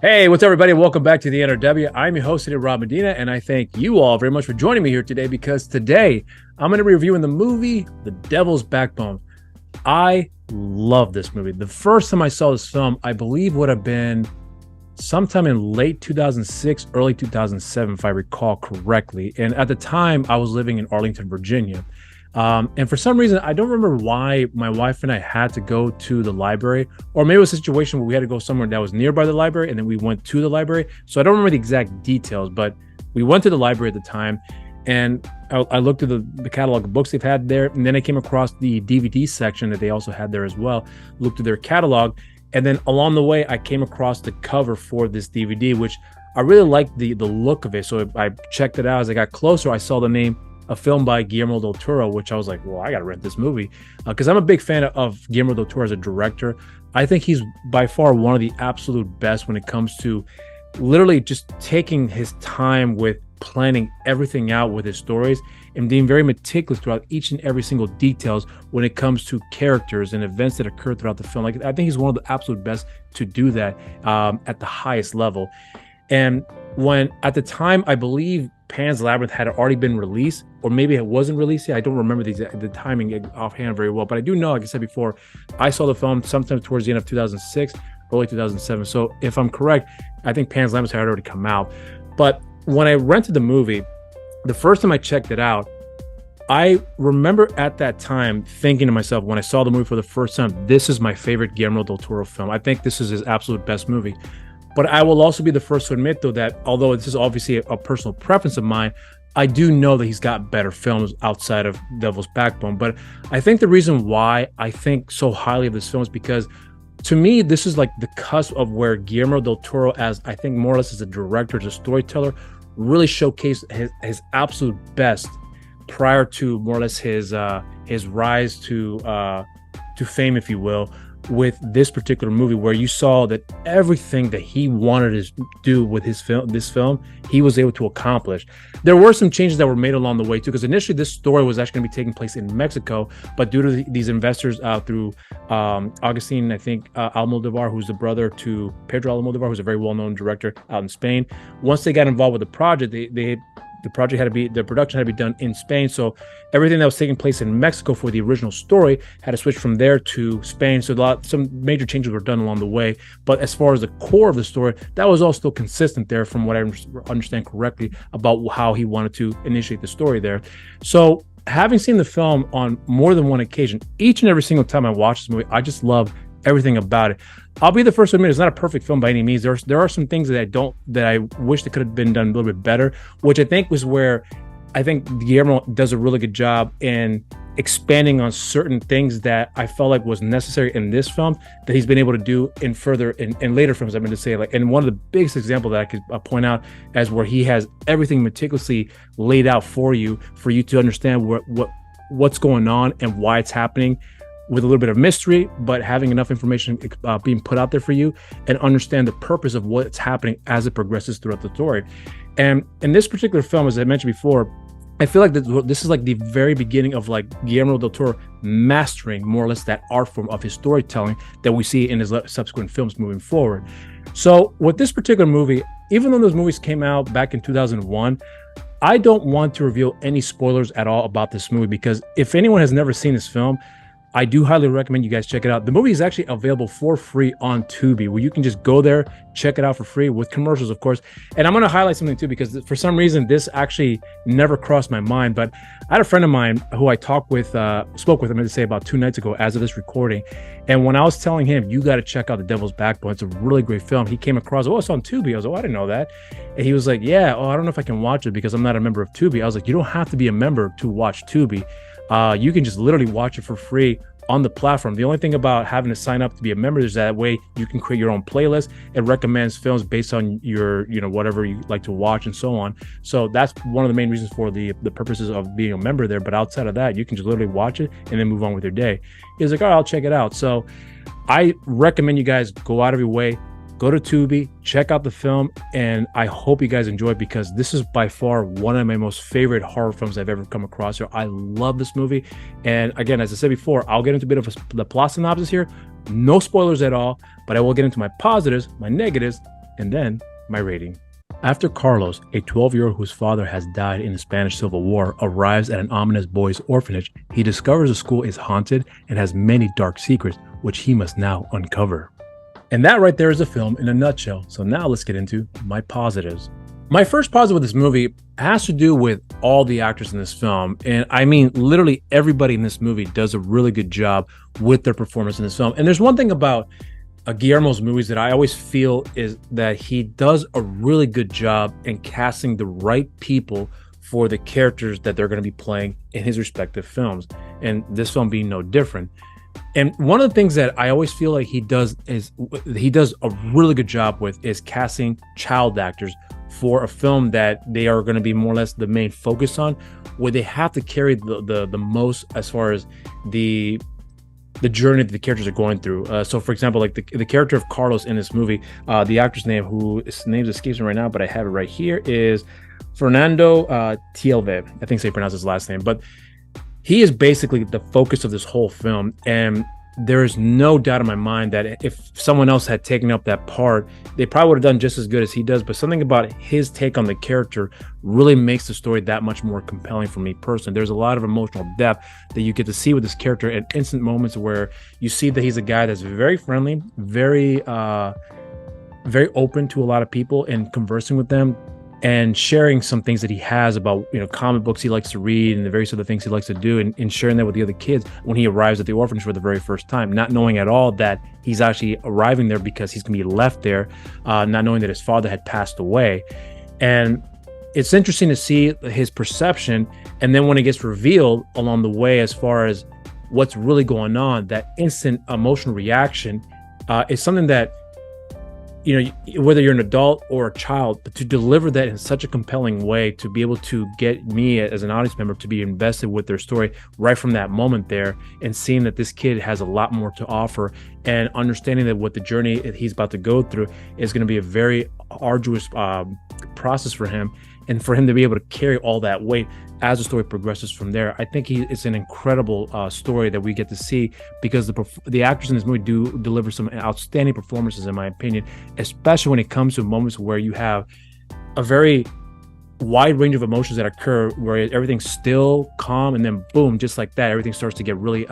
Hey, what's up, everybody? Welcome back to the NRW. I'm your host today, Rob Medina, and I thank you all very much for joining me here today because today I'm going to be reviewing the movie The Devil's Backbone. I love this movie. The first time I saw this film, I believe would have been sometime in late 2006, early 2007, if I recall correctly. And at the time, I was living in Arlington, Virginia. And for some reason, I don't remember why my wife and I had to go to the library, or maybe it was a situation where we had to go somewhere that was nearby the library, and then we went to the library. So I don't remember the exact details, but we went to the library at the time, and I looked at the catalog of books they've had there, and then I came across the DVD section that they also had there as well, looked at their catalog, and then along the way, I came across the cover for this DVD, which I really liked the look of it. So I checked it out. As I got closer, I saw the name, a film by Guillermo del Toro, which I was like, well, I gotta rent this movie because I'm a big fan of Guillermo del Toro as a director. I think he's by far one of the absolute best when it comes to literally just taking his time with planning everything out with his stories and being very meticulous throughout each and every single details when it comes to characters and events that occur throughout the film. Like, I think he's one of the absolute best to do that at the highest level. And when at the time, I believe Pan's Labyrinth had already been released, or maybe it wasn't released yet. I don't remember the timing offhand very well, but I do know, like I said before, I saw the film sometime towards the end of 2006, early 2007. So if I'm correct, I think Pan's Labyrinth had already come out. But when I rented the movie, the first time I checked it out, I remember at that time thinking to myself, when I saw the movie for the first time, this is my favorite Guillermo del Toro film. I think this is his absolute best movie. But I will also be the first to admit, though, that although this is obviously a personal preference of mine, I do know that he's got better films outside of Devil's Backbone. But I think the reason why I think so highly of this film is because, to me, this is like the cusp of where Guillermo del Toro, as I think more or less as a director, as a storyteller, really showcased his absolute best prior to more or less his rise to fame, if you will, with this particular movie, where you saw that everything that he wanted to do with this film, he was able to accomplish. There were some changes that were made along the way too, because initially this story was actually going to be taking place in Mexico, but due to these investors through Augustine, I think Almodovar, who's the brother to Pedro Almodovar, who's a very well-known director out in Spain. Once they got involved with the project, the production had to be done in Spain. So everything that was taking place in Mexico for the original story had to switch from there to Spain. So some major changes were done along the way. But as far as the core of the story, that was all still consistent there from what I understand correctly about how he wanted to initiate the story there. So having seen the film on more than one occasion, each and every single time I watch this movie, I just love everything about it. I'll be the first to admit it's not a perfect film by any means. There are some things that I wish that could have been done a little bit better, which I think was where I think Guillermo does a really good job in expanding on certain things that I felt like was necessary in this film that he's been able to do in later films. I'm going to say, like, and one of the biggest examples that I could point out as where he has everything meticulously laid out for you to understand what's going on and why it's happening, with a little bit of mystery, but having enough information being put out there for you and understand the purpose of what's happening as it progresses throughout the story. And in this particular film, as I mentioned before, I feel like this is like the very beginning of like Guillermo del Toro mastering more or less that art form of his storytelling that we see in his subsequent films moving forward. So with this particular movie, even though those movies came out back in 2001, I don't want to reveal any spoilers at all about this movie, because if anyone has never seen this film, I do highly recommend you guys check it out. The movie is actually available for free on Tubi, where you can just go there, check it out for free with commercials, of course. And I'm going to highlight something too, because for some reason, this actually never crossed my mind. But I had a friend of mine who I spoke with, I'm going to say about 2 nights ago as of this recording. And when I was telling him, you got to check out The Devil's Backbone, it's a really great film, he came across, it's on Tubi. I was like, I didn't know that. And he was like, yeah, I don't know if I can watch it because I'm not a member of Tubi. I was like, you don't have to be a member to watch Tubi. You can just literally watch it for free on the platform. The only thing about having to sign up to be a member is that way you can create your own playlist. It recommends films based on your, whatever you like to watch and so on. So that's one of the main reasons for the purposes of being a member there. But outside of that, you can just literally watch it and then move on with your day. He was like, all right, I'll check it out. So I recommend you guys go out of your way, go to Tubi, check out the film, and I hope you guys enjoy it, because this is by far one of my most favorite horror films I've ever come across here. I love this movie. And again, as I said before, I'll get into a bit of the plot synopsis here. No spoilers at all, but I will get into my positives, my negatives, and then my rating. After Carlos, a 12-year-old whose father has died in the Spanish Civil War, arrives at an ominous boys' orphanage, he discovers the school is haunted and has many dark secrets, which he must now uncover. And that right there is a film in a nutshell. So now let's get into my positives. My first positive with this movie has to do with all the actors in this film. And I mean, literally everybody in this movie does a really good job with their performance in this film. And there's one thing about Guillermo's movies that I always feel is that he does a really good job in casting the right people for the characters that they're going to be playing in his respective films. And this film being no different. And one of the things that I always feel like he does a really good job with is casting child actors for a film that they are going to be more or less the main focus on, where they have to carry the most as far as the journey that the characters are going through. So for example, like the character of Carlos in this movie, the actor's name, his name escapes me right now, but I have it right here, is Fernando Tielve. I think so you pronounce his last name, but he is basically the focus of this whole film. And there is no doubt in my mind that if someone else had taken up that part, they probably would have done just as good as he does. But something about his take on the character really makes the story that much more compelling for me personally. There's a lot of emotional depth that you get to see with this character at instant moments where you see that he's a guy that's very friendly, very open to a lot of people and conversing with them, and sharing some things that he has about, comic books he likes to read and the various other things he likes to do, and sharing that with the other kids when he arrives at the orphanage for the very first time, not knowing at all that he's actually arriving there because he's going to be left there, not knowing that his father had passed away. And it's interesting to see his perception. And then when it gets revealed along the way, as far as what's really going on, that instant emotional reaction is something that, whether you're an adult or a child, but to deliver that in such a compelling way, to be able to get me as an audience member to be invested with their story right from that moment there, and seeing that this kid has a lot more to offer, and understanding that what the journey he's about to go through is going to be a very arduous process for him, and for him to be able to carry all that weight as the story progresses from there. I think it's an incredible story that we get to see, because the actors in this movie do deliver some outstanding performances, in my opinion, especially when it comes to moments where you have a very wide range of emotions that occur, where everything's still calm, and then boom, just like that, everything starts to get really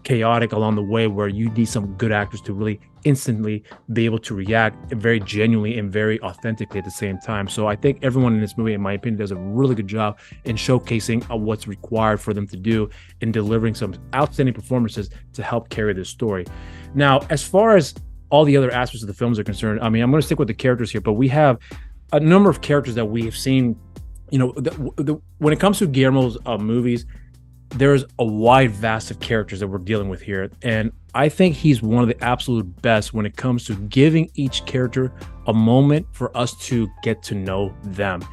chaotic along the way, where you need some good actors to really instantly be able to react very genuinely and very authentically at the same time. So I think everyone in this movie, in my opinion, does a really good job in showcasing what's required for them to do in delivering some outstanding performances to help carry this story. Now, as far as all the other aspects of the films are concerned, I mean, I'm going to stick with the characters here, but we have a number of characters that we have seen, when it comes to Guillermo's movies, there's a wide vast of characters that we're dealing with here. And I think he's one of the absolute best when it comes to giving each character a moment for us to get to know them.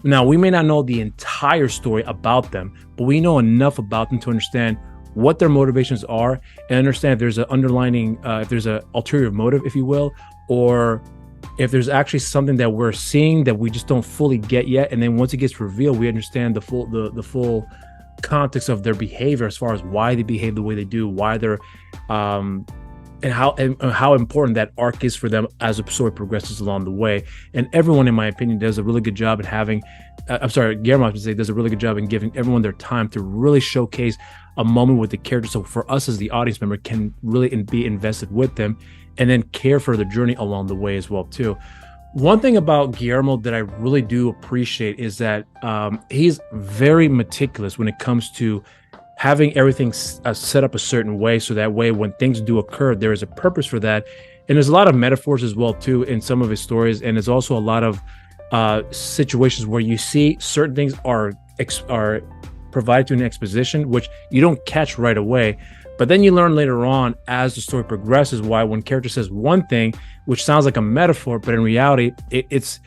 Now, we may not know the entire story about them, but we know enough about them to understand what their motivations are, and understand if there's an underlining, if there's an ulterior motive, if you will, or if there's actually something that we're seeing that we just don't fully get yet. And then once it gets revealed, we understand the full context of their behavior, as far as why they behave the way they do, why they're and how important that arc is for them as the story progresses along the way. And everyone, in my opinion, does a really good job in having Guillermo, I should say, does a really good job in giving everyone their time to really showcase a moment with the character, so for us as the audience member can really be invested with them, and then care for the journey along the way as well too. One thing about Guillermo that I really do appreciate is that he's very meticulous when it comes to having everything set up a certain way, so that way when things do occur, there is a purpose for that. And there's a lot of metaphors as well too in some of his stories, and there's also a lot of situations where you see certain things are provided to an exposition, which you don't catch right away. But then you learn later on as the story progresses why one character says one thing, which sounds like a metaphor, but in reality, it's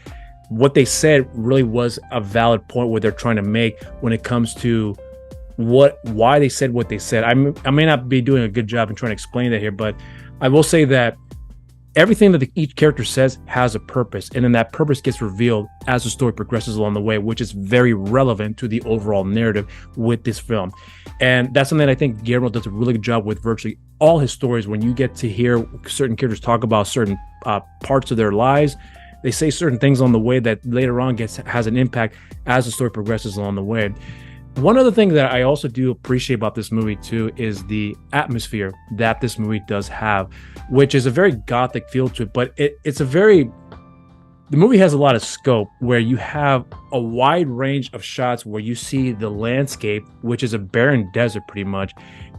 what they said really was a valid point where they're trying to make when it comes to why they said what they said. I may not be doing a good job in trying to explain that here, but I will say that everything that each character says has a purpose, and then that purpose gets revealed as the story progresses along the way, which is very relevant to the overall narrative with this film. And that's something that I think Guillermo does a really good job with virtually all his stories. When you get to hear certain characters talk about certain parts of their lives, they say certain things on the way that later on has an impact as the story progresses along the way. One other thing that I also do appreciate about this movie too is the atmosphere that this movie does have, which is a very Gothic feel to it, but the movie has a lot of scope where you have a wide range of shots where you see the landscape, which is a barren desert pretty much.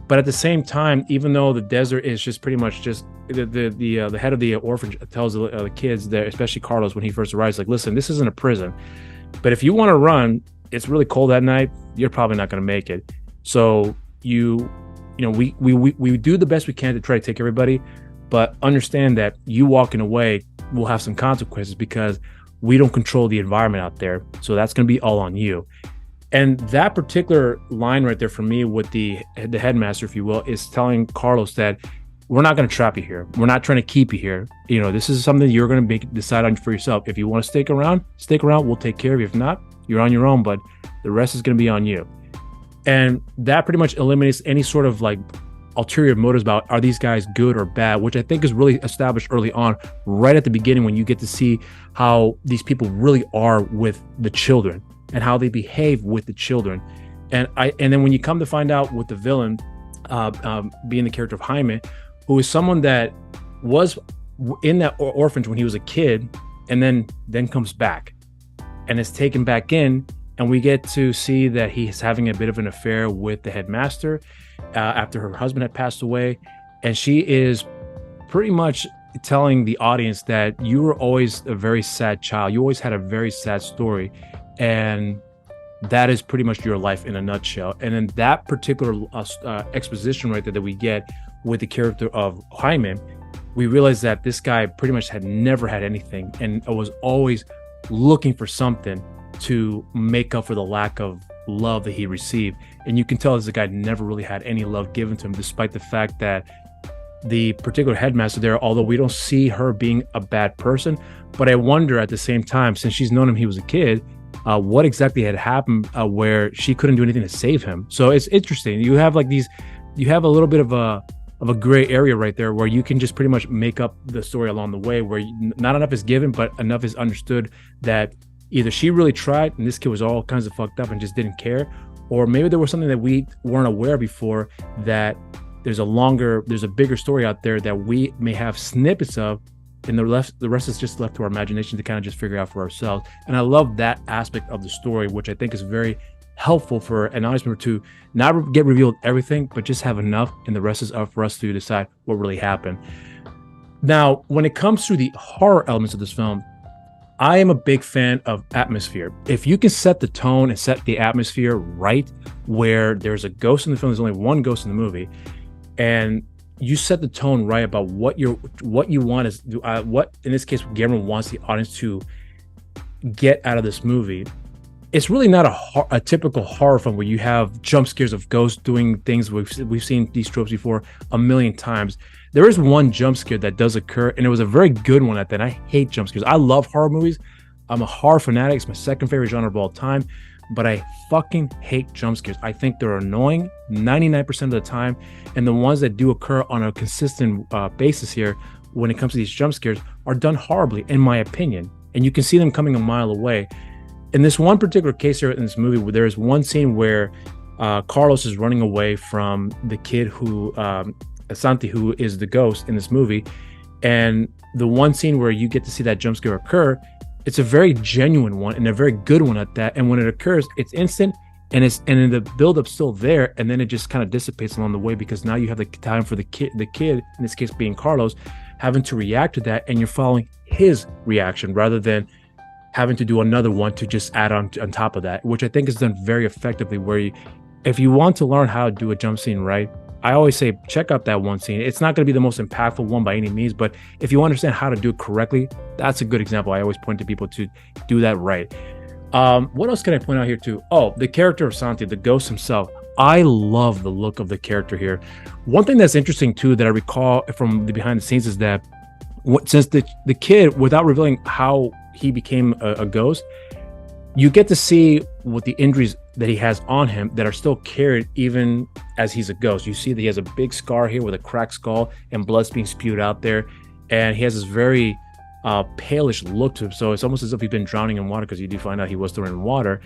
But at the same time, even though the desert is just pretty much just the head of the orphanage tells the kids there, especially Carlos, when he first arrives, like, listen, this isn't a prison, but if you want to run, it's really cold that night, you're probably not going to make it. So we do the best we can to try to take everybody, but understand that you walking away will have some consequences because we don't control the environment out there. So that's going to be all on you. And that particular line right there for me with the headmaster, if you will, is telling Carlos that we're not going to trap you here. We're not trying to keep you here. This is something you're going to decide on for yourself. If you want to stick around. We'll take care of you. If not, you're on your own, but the rest is going to be on you. And that pretty much eliminates any sort of like ulterior motives about are these guys good or bad, which I think is really established early on, right at the beginning, when you get to see how these people really are with the children and how they behave with the children. And then when you come to find out with the villain being the character of Jaime, who is someone that was in that orphanage when he was a kid and then comes back and is taken back in, and we get to see that he's having a bit of an affair with the headmaster after her husband had passed away. And she is pretty much telling the audience that you were always a very sad child. You always had a very sad story. And that is pretty much your life in a nutshell. And then that particular exposition right there that we get with the character of Jaime, we realize that this guy pretty much had never had anything and was always looking for something to make up for the lack of love that he received. And you can tell this guy never really had any love given to him, despite the fact that the particular headmaster there, although we don't see her being a bad person, but I wonder at the same time, since she's known him he was a kid, what exactly had happened where she couldn't do anything to save him. So it's interesting. You have a little bit of a gray area right there where you can just pretty much make up the story along the way, where not enough is given, but enough is understood that either she really tried and this kid was all kinds of fucked up and just didn't care, or maybe there was something that we weren't aware before, that there's a bigger story out there that we may have snippets of, and the rest is just left to our imagination to kind of just figure out for ourselves. And I love that aspect of the story, which I think is very helpful for an audience member to not get revealed everything, but just have enough, and the rest is up for us to decide what really happened. Now, when it comes to the horror elements of this film, I am a big fan of atmosphere. If you can set the tone and set the atmosphere right, where there's a ghost in the film, there's only one ghost in the movie, and you set the tone right about what you want is what in this case Guillermo wants the audience to get out of this movie. It's really not a typical horror film where you have jump scares of ghosts doing things. We've seen these tropes before a million times. There is one jump scare that does occur, and it was a very good one at that. I hate jump scares. I love horror movies. I'm a horror fanatic. It's my second favorite genre of all time, but I fucking hate jump scares. I think they're annoying 99% of the time, and the ones that do occur on a consistent basis here when it comes to these jump scares are done horribly, in my opinion, and you can see them coming a mile away. In this one particular case here in this movie, where there is one scene where Carlos is running away from the kid who Santi, who is the ghost in this movie, and the one scene where you get to see that jump scare occur, it's a very genuine one and a very good one at that. And when it occurs, it's instant, and the build-up's still there, and then it just kind of dissipates along the way, because now you have the time for the kid, in this case being Carlos, having to react to that, and you're following his reaction rather than having to do another one to just add on top of that, which I think is done very effectively. Where if you want to learn how to do a jump scene right, I always say check out that one scene. It's not going to be the most impactful one by any means, but if you understand how to do it correctly, that's a good example. I always point to people to do that right. What else can I point out here too? Oh, the character of Santi, the ghost himself. I love the look of the character here. One thing that's interesting too that I recall from the behind the scenes is that since the kid, without revealing how he became a ghost, you get to see what the injuries that he has on him that are still carried even as he's a ghost. You see that he has a big scar here with a cracked skull and blood's being spewed out there, and he has this very palish look to him. So it's almost as if he's been drowning in water, because you do find out he was thrown in water.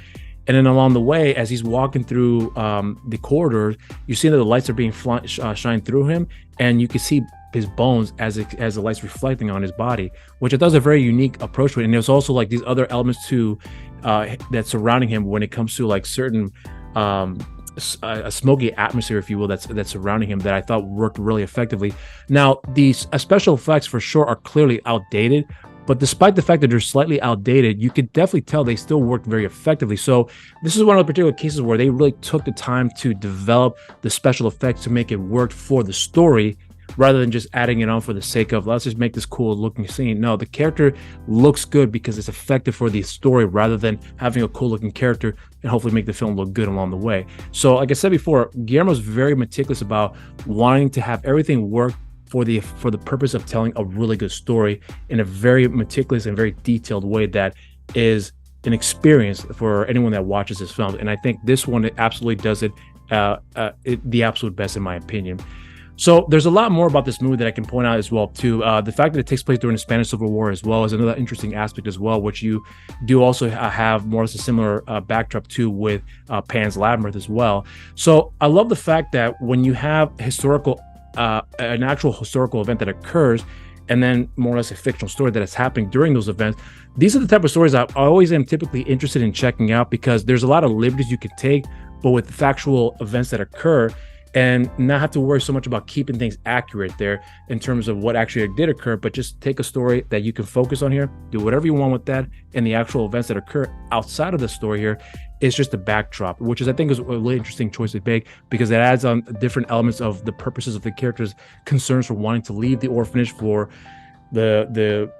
And then along the way, as he's walking through the corridors, you see that the lights are being shined through him, and you can see his bones as the lights reflecting on his body, which I thought was a very unique approach to it. And there's also like these other elements too that's surrounding him when it comes to like certain a smoky atmosphere, if you will, that's surrounding him, that I thought worked really effectively. Now, these special effects for sure are clearly outdated, but despite the fact that they're slightly outdated, you could definitely tell they still worked very effectively. So this is one of the particular cases where they really took the time to develop the special effects to make it work for the story, rather than just adding it on for the sake of, let's just make this cool looking scene. No, the character looks good because it's effective for the story, rather than having a cool looking character and hopefully make the film look good along the way. So like I said before, Guillermo's very meticulous about wanting to have everything work for the purpose of telling a really good story in a very meticulous and very detailed way that is an experience for anyone that watches this film. And I think this one, it absolutely does it the absolute best, in my opinion. So there's a lot more about this movie that I can point out as well too. The fact that it takes place during the Spanish Civil War as well is another interesting aspect as well, which you do also have more or less a similar backdrop to with Pan's Labyrinth as well. So I love the fact that when you have an actual historical event that occurs, and then more or less a fictional story that is happening during those events, these are the type of stories I always am typically interested in checking out, because there's a lot of liberties you can take, but with factual events that occur, and not have to worry so much about keeping things accurate there in terms of what actually did occur, but just take a story that you can focus on here, do whatever you want with that, and the actual events that occur outside of the story here is just a backdrop, which is, I think, is a really interesting choice to make, because it adds on different elements of the purposes of the characters' concerns for wanting to leave the orphanage for the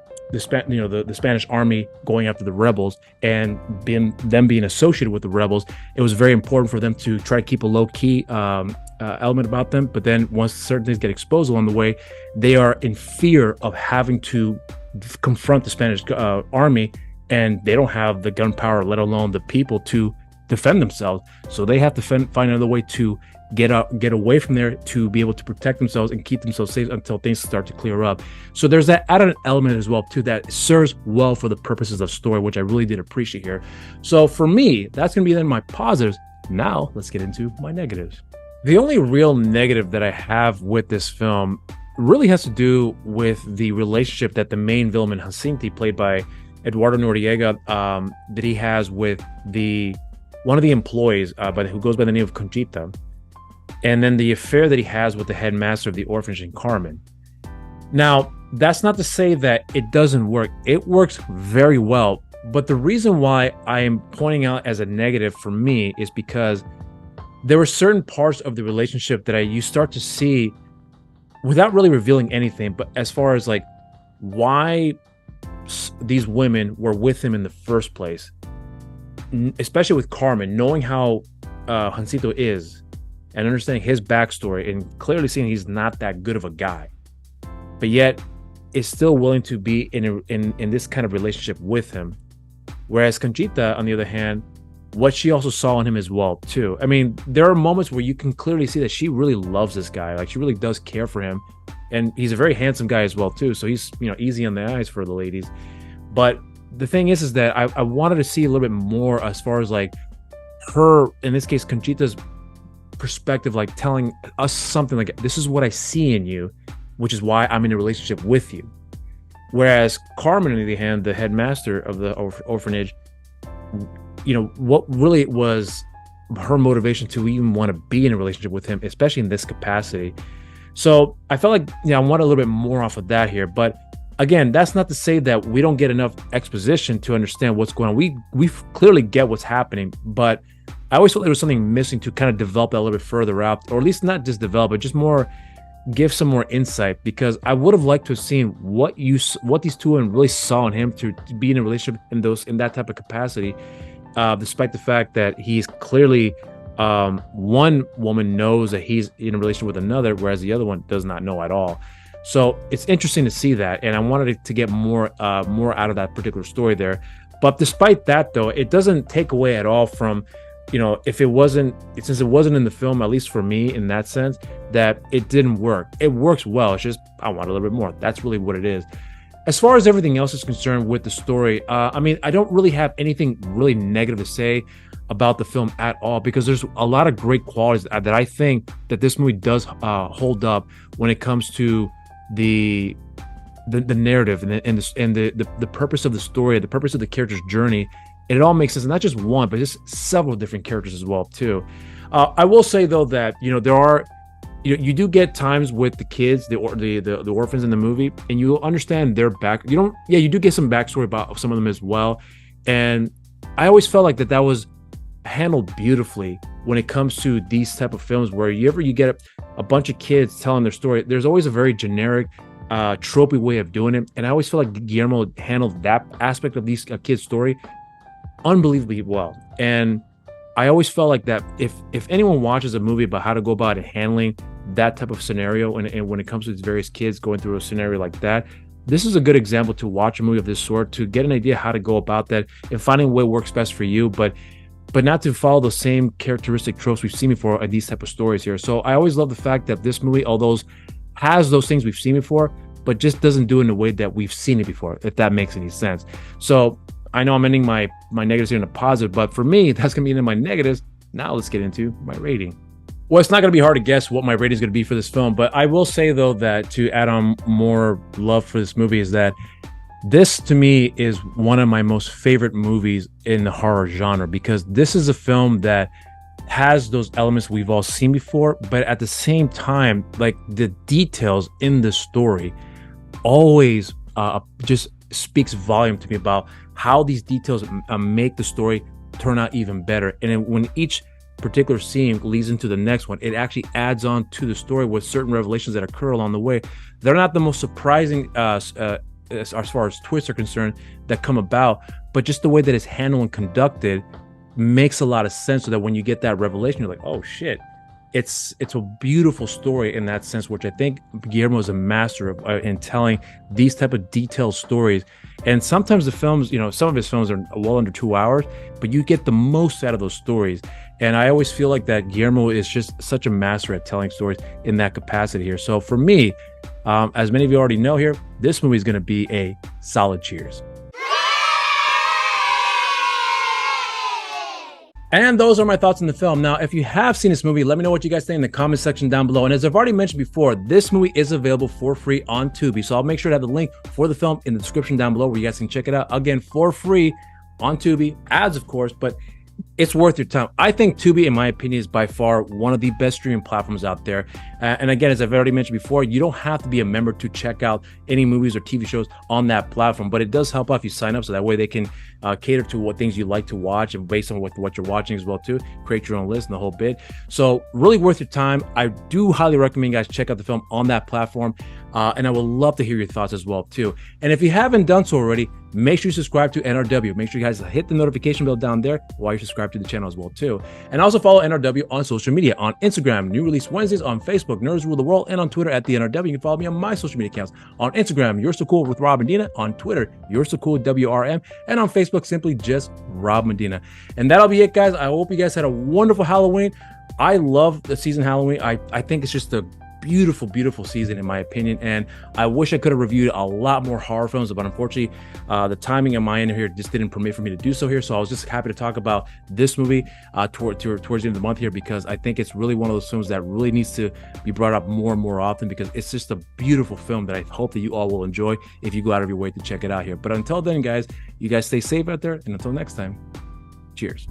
Spanish army going after the rebels, and them being associated with the rebels. It was very important for them to try to keep a low-key element about them, but then once certain things get exposed along the way, they are in fear of having to confront the Spanish army, and they don't have the gunpowder, let alone the people, to defend themselves. So they have to find another way to get away from there, to be able to protect themselves and keep themselves safe until things start to clear up. So there's that added element as well too that serves well for the purposes of story, which I really did appreciate here. So for me, that's going to be then my positives. Now let's get into my negatives. The only real negative that I have with this film really has to do with the relationship that the main villain, Jacinti, played by Eduardo Noriega, that he has with one of the employees, who goes by the name of Conchita, and then the affair that he has with the headmaster of the orphanage in Carmen. Now, that's not to say that it doesn't work. It works very well, but the reason why I am pointing out as a negative for me is because there were certain parts of the relationship that you start to see without really revealing anything, but as far as like why these women were with him in the first place, especially with Carmen, knowing how Jacinto is and understanding his backstory and clearly seeing he's not that good of a guy, but yet is still willing to be in this kind of relationship with him. Whereas Conchita, on the other hand, what she also saw in him as well too. I mean, there are moments where you can clearly see that she really loves this guy. Like, she really does care for him, and he's a very handsome guy as well too. So he's, easy on the eyes for the ladies. But the thing is that I wanted to see a little bit more as far as like her, in this case, Conchita's perspective, like telling us something like, this is what I see in you, which is why I'm in a relationship with you. Whereas Carmen, on the other hand, the headmaster of the orphanage, what really was her motivation to even want to be in a relationship with him, especially in this capacity. So I felt like, I want a little bit more off of that here. But again, that's not to say that we don't get enough exposition to understand what's going on. We clearly get what's happening, but I always felt there was something missing to kind of develop that a little bit further out, or at least not just develop, but just more give some more insight, because I would have liked to have seen what these two women really saw in him to be in a relationship in that type of capacity. Despite the fact that he's clearly one woman knows that he's in a relationship with another, whereas the other one does not know at all. So it's interesting to see that, and I wanted to get more out of that particular story there. But despite that, though, it doesn't take away at all from, since it wasn't in the film, at least for me in that sense, that it didn't work. It works well. It's just I want a little bit more. That's really what it is. as far as everything else is concerned with the story, I mean, I don't really have anything really negative to say about the film at all, because there's a lot of great qualities that I think that this movie does hold up when it comes to the narrative and the purpose of the story, the purpose of the character's journey. And it all makes sense, and not just one, but just several different characters as well too. I will say though that there are, you do get times with the kids, the orphans in the movie, and you understand their back. You do get some backstory about some of them as well, and I always felt like that was handled beautifully when it comes to these type of films where you get a bunch of kids telling their story. There's always a very generic, tropey way of doing it, and I always feel like Guillermo handled that aspect of these kids' story unbelievably well. And I always felt like that if anyone watches a movie about how to go about it, handling that type of scenario, and when it comes to these various kids going through a scenario like that, this is a good example to watch a movie of this sort, to get an idea how to go about that and finding what works best for you, but not to follow the same characteristic tropes we've seen before in these type of stories here. So I always love the fact that this movie, although has those things we've seen before, but just doesn't do it in the way that we've seen it before, if that makes any sense. So I know I'm ending my negatives here in a positive, but for me, that's going to be in my negatives. Now let's get into my rating. Well, it's not going to be hard to guess what my rating is going to be for this film, but I will say, though, that to add on more love for this movie is that this, to me, is one of my most favorite movies in the horror genre, because this is a film that has those elements we've all seen before, but at the same time, like, the details in the story always just speaks volume to me about how these details make the story turn out even better. And then when each particular scene leads into the next one, it actually adds on to the story with certain revelations that occur along the way. They're not the most surprising as far as twists are concerned that come about, but just the way that it's handled and conducted makes a lot of sense, so that when you get that revelation, you're like, oh shit. It's a beautiful story in that sense, which I think Guillermo is a master of in telling these type of detailed stories. And sometimes the films, some of his films are well under 2 hours, but you get the most out of those stories. And I always feel like that Guillermo is just such a master at telling stories in that capacity here. So for me, as many of you already know here, this movie is going to be a solid cheers. And those are my thoughts on the film. Now, if you have seen this movie, let me know what you guys think in the comment section down below. And as I've already mentioned before, this movie is available for free on Tubi. So I'll make sure to have the link for the film in the description down below, where you guys can check it out. Again, for free on Tubi. Ads, of course, but it's worth your time. I think Tubi, in my opinion, is by far one of the best streaming platforms out there. And again, as I've already mentioned before, you don't have to be a member to check out any movies or TV shows on that platform, but it does help out if you sign up, so that way they can cater to what things you like to watch, and based on what you're watching as well too, create your own list and the whole bit. So really worth your time. I do highly recommend you guys check out the film on that platform, and I would love to hear your thoughts as well too. And if you haven't done so already, make sure you subscribe to NRW. Make sure you guys hit the notification bell down there while you subscribe to the channel as well too. And also follow NRW on social media, on Instagram, New Release Wednesdays, on Facebook, Nerds Rule the World, and on Twitter at the NRW. You can follow me on my social media accounts. On Instagram, You're So Cool with Rob Medina. On Twitter, You're So Cool WRM. And on Facebook, simply just Rob Medina. And that'll be it, guys. I hope you guys had a wonderful Halloween. I love the season Halloween. I think it's just a beautiful season, in my opinion, and I wish I could have reviewed a lot more horror films, but unfortunately the timing on my end here just didn't permit for me to do so here. So I was just happy to talk about this movie towards the end of the month here, because I think it's really one of those films that really needs to be brought up more and more often, because it's just a beautiful film that I hope that you all will enjoy if you go out of your way to check it out here. But until then, guys, you guys stay safe out there, and until next time, cheers.